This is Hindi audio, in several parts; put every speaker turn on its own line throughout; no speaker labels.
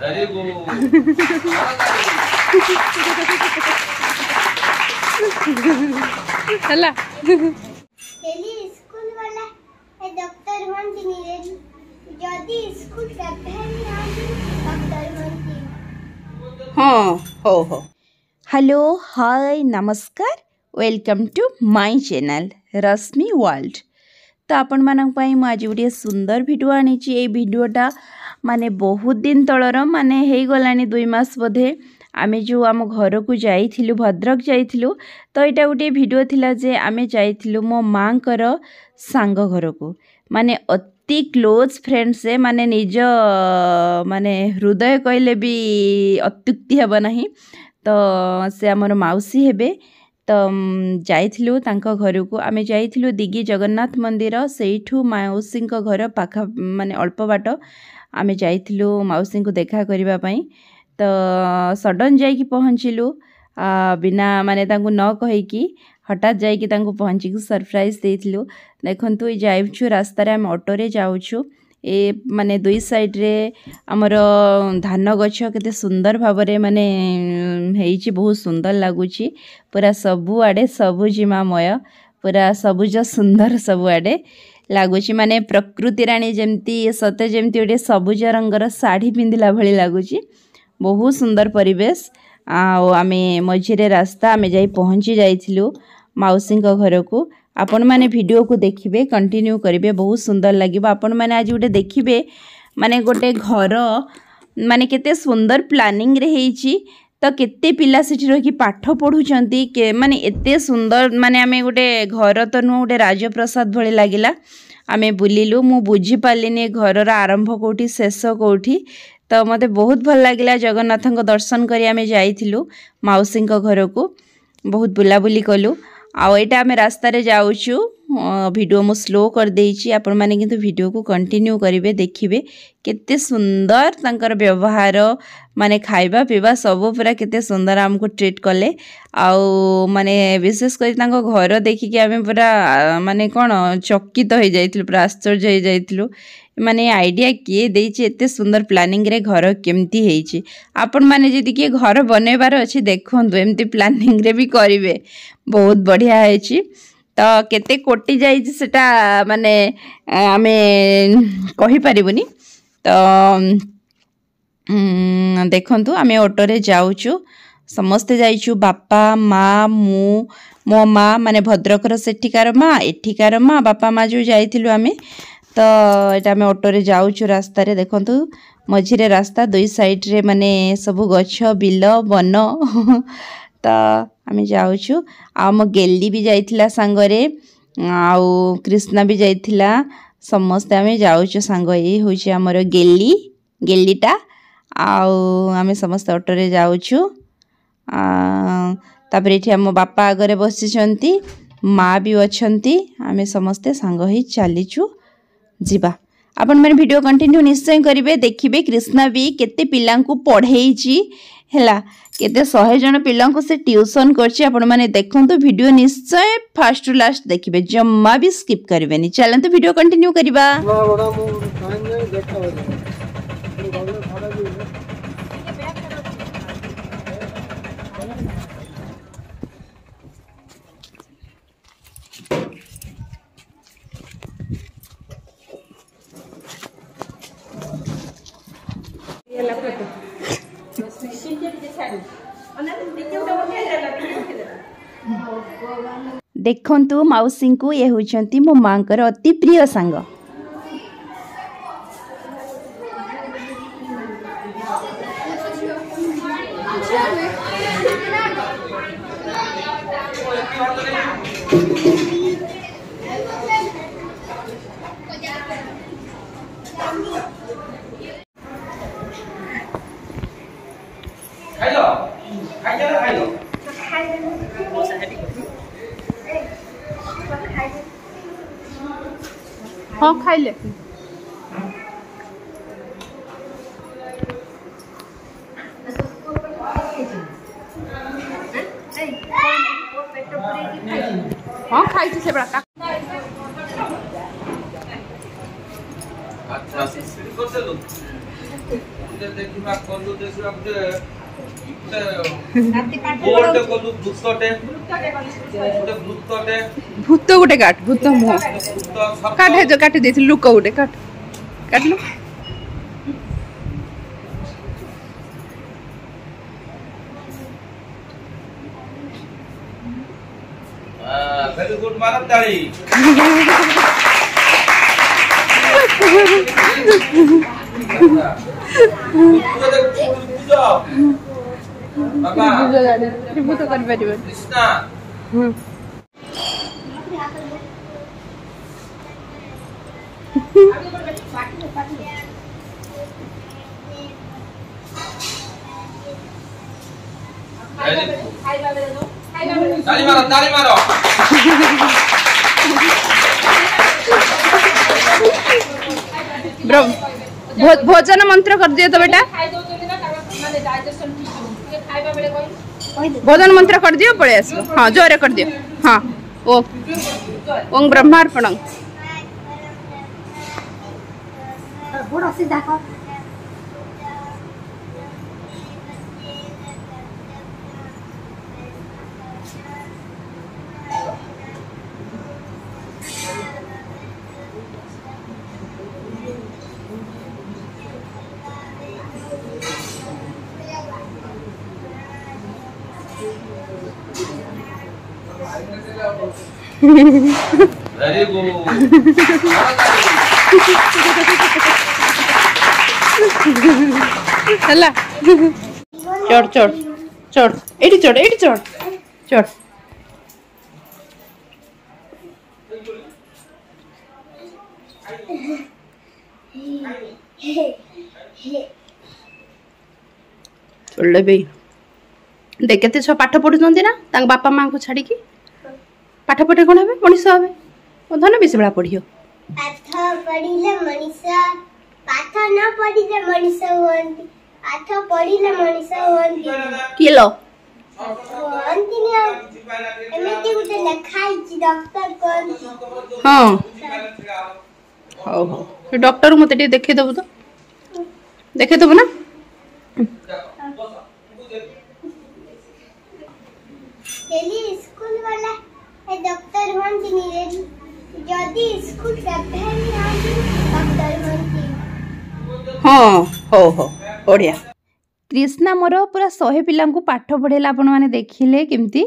वेरी गुड
हला
डेली स्कूल वाला ए डॉक्टर होंती रे जदी स्कूल करते हैं डॉक्टर होंती
हाँ हो हेलो हाय नमस्कार welcome to my channel Rashmi world. तो आपण मानक पई मु आज गोटे सुंदर वीडियो आनी ए वीडियोटा माने बहुत दिन तलर माने हे गलानी 2 मास बोधे आमे जो आम घर को जाइथिलु भद्रक जाइथिलु। तो यहाँ गोटे वीडियो थिला जे आमे जाइथिलु मो माँ कर सांग घर को माने अति क्लोज फ्रेंड से माने निज माने हृदय कहले भी अत्युक्ति हेब नहीं। तो से आमर माउसी हेबे। तो जाइथिलु तांको घर को आमे जाइथिलु दिगी जगन्नाथ मंदिर सेठू माउसी घर पाखा माने अल्प बाट आमे जाइथिलु माउसी को देखा करिबा पई। तो सडन जाइकी पहुँचलु बिना माने तांको न कहिकी हठात जाइकी तांको पहुँची सरप्राइज देइथिलु। देखंतु ई जाइछु रास्ता रे हम ऑटो रे जाउछु ए माने दुई साइड रे हमर धान गछ केते सुंदर भाबरे माने हेइची बहुत सुंदर लागुची पूरा सबु आडे सबुजिमामय पूरा सबुज सुंदर सबु आडे लागुची माने प्रकृति रानी जेमती सते जेमती ओटे सबुज रंगर साड़ी पिंदिला भली लागुची बहुत सुंदर परिवेश। आमे मझिरे रास्ता आमे जाई पहुँची जाइथिलु माउसी घर को। आपण माने वीडियो को देखिबे कंटिन्यू करिवे बहुत सुंदर लागिबो। आपण माने आज गोटे देखिबे माने गोटे घर माने केते सुंदर प्लानिंग रे हेइची। तो केते पिला सेठी रही पाठ पढुचंती के माने एते सुंदर माने आमे गोटे घर तो नु गोटे राजप्रसाद भली लागिला। आमे बुलिलु मु बुझी पालिनी घरर आरंभ कोठी शेष कोठी। तो मते बहुत भल लागिला जगन्नाथ दर्शन करी आमे जाइथिलु माउसी घर को बहुत बुलाबुली कलु। आउ एटा आमे रास्ता रे जाउछु वीडियो मु स्लो कर देइची आपण माने किंतु वीडियो को कंटिन्यू करिवे देखिबे केते सुंदर तांकर व्यवहार माने खाइबा पीबा सब पूरा केते सुंदर हमको ट्रीट कले। आउ माने विशेष करी तांको घर देखि के आमे पूरा माने कोन चकित हो जाइथिलु पूरा आश्चर्य हो जाइथिलु माने आइडिया किए देइची एते सुंदर प्लानिंग रे घर केमती हेइची। आपण माने जदि के घर बनेबार अछि देखंतु एमती प्लानिंग रे भी करिवे बहुत बढ़िया हेइची। तो केते कोटी जाइची सेटा माने आमे कहि परिबुनी। तो देखंतु आमे ऑटो रे जाउछु समस्ते जाइछु बापा माँ मु मो माँ माने भद्रकर सेठिकार माँ एठिकार माँ बापा माँ जो जाइथिलु आमे। तो एटा आमे ऑटो रे जाउछु रास्ता रे देखंतु मझिरे रास्ता दुई साइड रे माने सबु गछ बिल वन तो आमे जाउछु। आम गेली भी जाइथिला सांगरे आउ कृष्णा भी जाइथिला समस्ते आमे जाउछु सांग। ए होइछि हमर गेलीटा आउ आमे समस्त ऑटो रे जाउछु। तापरे एठी हम बापा आगरे बसिछंती माँ भी अछंती आमे समस्ते सांग ही चलीछु जीवा। आपण माने वीडियो कंटिन्यू निश्चय करिवे देखिबे कृष्णा भी केते पिलां को पढेइची हैला केते 100 जन पिलां को से ट्यूशन करची। आपण माने देखंतु वीडियो निश्चय फर्स्ट टू लास्ट देखिबे जम्मा भी स्किप करिवेनी। चलंतु वीडियो कंटिन्यू करिबा। देखंतु माउसी को ये होचंती मो माँ कर अति प्रिय सांग।
हाँ खाइले हाँ खाई से बड़ा भूत गोटे काट भूत मुह काट काटी दे लुक गोटे काट काटलु
वेरी गुड मारम ताली बाबा
भूत कर परिबे
कृष्णा ताली मारो
भोजन मंत्र कर दियो तो बेटा भोजन मंत्र कर दियो पड़े आसो हाँ जोरे कर दियो हाँ ओ ओम ब्रह्मार्पणं
बड़ा से देखो
वेरी गुड
हला चढ़ चढ़ चढ़ एटी चढ़ चढ़ चढ़ बे देख केते सब पाठ पढ़ुଛନ୍ତି ना तांग बापा मां को छाड़ी की पाठ पढ़े कोन हेबे मनीष हेबे धन बेसी बेला पढ़ियो
पाठ पढ़िले मनीषा पाठ न पढ़िले मनीषा होंती पाठ पढ़िले मनीषा होंती
किलो
होंती ने एमिति गुटे लेखाई छि डॉक्टर कोन
हां हो डॉक्टर मते टे देखे देबो तो देखे देबो ना
डेली स्कूल वाला ए डॉक्टर होंती नी जदी स्कूल कभेरी आसी डॉक्टर होंती
हाँ हो बढ़िया
कृष्णा मोर पूरा 100 पिला पाठ पढ़ेला आपण मैंने देखिले केमती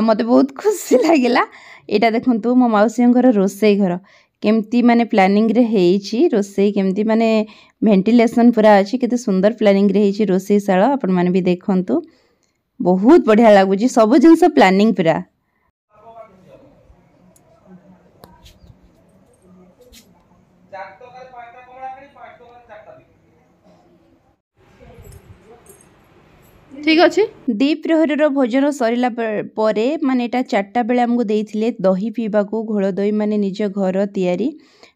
मत बहुत खुशी लगिला यहाँ देखु मो मौसी घर रोसई घर केमती माने प्लानिंग रे हेची रोसई केमती माने वेंटिलेशन पूरा अच्छी केते सुंदर प्लानिंग रे हेची रोसई शाला आपण माने भी देखंतु बहुत बढ़िया लगुची सब जिनस प्लानिंग पूरा
ठीक अच्छे
दीप प्रहर भोजन सरला परे माने एटा 4टा बेले हमको देइथिले दही पीबा को घोल दही माने निज घर तैयारी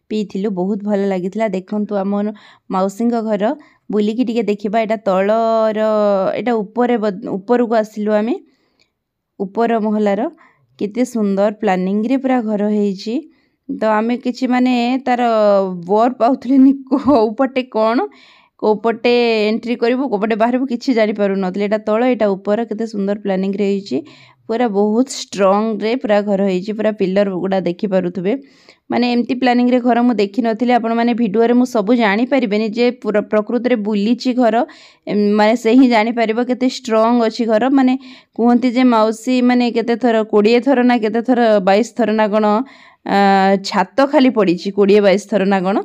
पीथिलु बहुत भल लागिथिला देखंतु हम मौसी घर बुलिकी टिके देखिबा एटा तळर एटा ऊपर को आसिलु आमे ऊपर महलार केते सुंदर प्लानिंग रे पूरा घर हेची तो आमे किछि माने तार वर पाउथलिनी कोपटे कोन कोपटे एंट्री करिवो कोपटे बाहरबो किछि जानि पारु नथले एटा तळ एटा ऊपर केते सुंदर प्लानिंग रे हेची पूरा बहुत स्ट्रांग रे पूरा घर हेची पूरा पिलर गुडा देखि पारुथबे माने एमती प्लानिंग रे घर मु देखि नथिले आपण माने वीडियो रे मु सब जानि परिबेनी जे पूरा प्रकृति रे बुलीची घर माने से ही जानि परिबो केते स्ट्रांग अछि घर माने कहंती जे मौसी माने केते थर 20 थर ना केते थर 22 थर ना गण छात खाली पड़ीची 20-22 थर ना गण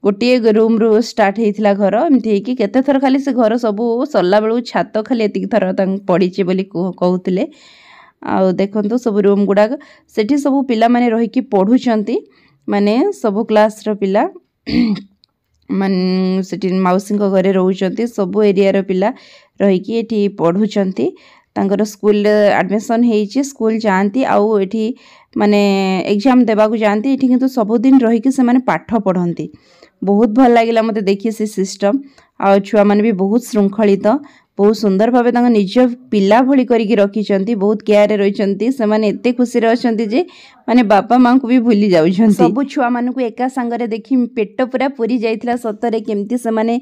गोटे रूम रु स्टार्ट होता घर एमती कि केते थर खाली से घर सबू सरला बेलू छात खाली एति थर पड़ी बोली कहते आउ देखो सब रूम गुड़ाक सेठी सब पिला माने रही पढ़ुचंती माने सब क्लास रो पिला मान सेठी मौसी घरे रोचंती सब एरिया रो पिला रही एठी पढ़ुचंती तांकर स्कूल एडमिशन हेची स्कूल जाती आउ एठी माने एग्जाम देबा को जाती एठी किंतु सब दिन रही कि से माने पाठ पढ़ंती बहुत भल लागिला मते देखि से सिस्टम आ छुआ माने भी बहुत श्रृंखलित बहुत सुंदर भावे निज पिला भली करिकी रखिचंती बहुत केयर रे रहिचंती से माने एते खुशी रहचंती जे माने बापा माँ को भी भूली जाउछन्ती सब छुआ मानकु एका संगरे देखि पेट पूरा पूरी जाइतला सतरे केमती से माने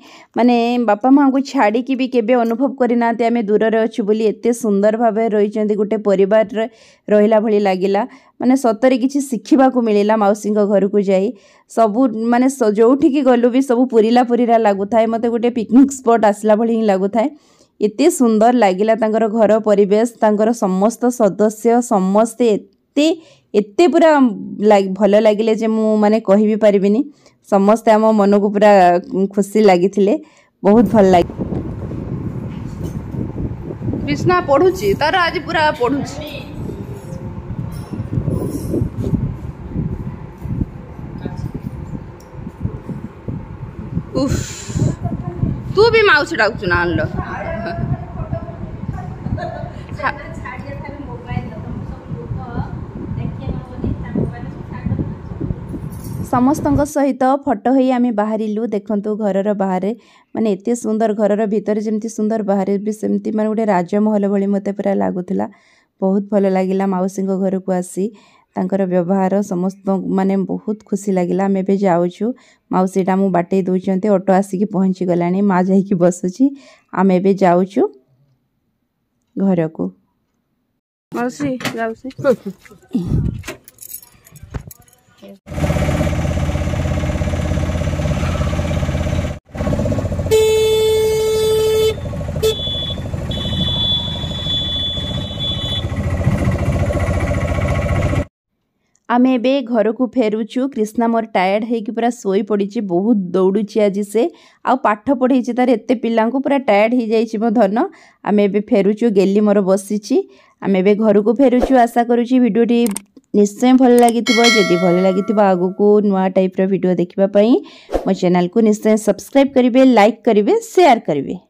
बापा माँ को छाड़ी की भी केबे अनुभव करिना ते आमे दूर रे अछु बोली एते सुंदर भाबे रहिचन्ती गुटे परिवार रे रहिला भली लागिला माने सतरे किछि शिखिबा को मिलिला माउसी घर को जाई सबु माने जोठी की गलु भी सब पुरीला लागु थाए मते गुटे पिकनिक स्पॉट आसला भली ही लागु थाए एते सुंदर लागिला तांकर घर परिवेश तांकर समस्त सदस्य समस्ते एते पूरा भल लगिले जे मु माने कहि भी परिबिनी समस्ते आम मन को पूरा खुशी लागिथिले बहुत भल लाग
कृष्णा पढुची तार आज पूरा पढुची उफ तू भी माउस डाकछु ना आनलो
समस्त सहित फोटो ही आम बाहरिलु देखु घर बाहर माने एते सुंदर घर भीतर जमती सुंदर बाहर भी सेमती माने गोटे राजमहल भली मते पूरा लागुला बहुत भल लगिला मौसी घर को आसी तांकर व्यवहार समस्त माने बहुत खुशी लगिला आम ए जाऊँ मौसीटा मु बाटे दौरान ऑटो आसिक पहुँची गलानी माँ जाइकी बसुची आम ए जाऊँ घर को
मौसी जाऊसी
आम ए घर को फेरुचु कृष्णा मोर टायर्ड होगी पूरा सोई पड़ी बहुत दौड़ुची आज से आ पाठ पढ़े तार एत पिला पूरा टायर्ड हो जाइए मो धन आम ए फेरुचु गेली मोर बसी आम ए घर को फेरुचु आशा करुँची भिडियोटी निश्चय भल लगी जदि भल लगी आगु को नुआ टाइप वीडियो देखापी मो चैनल को निश्चय सब्सक्राइब करेंगे लाइक करेंगे शेयर करेंगे।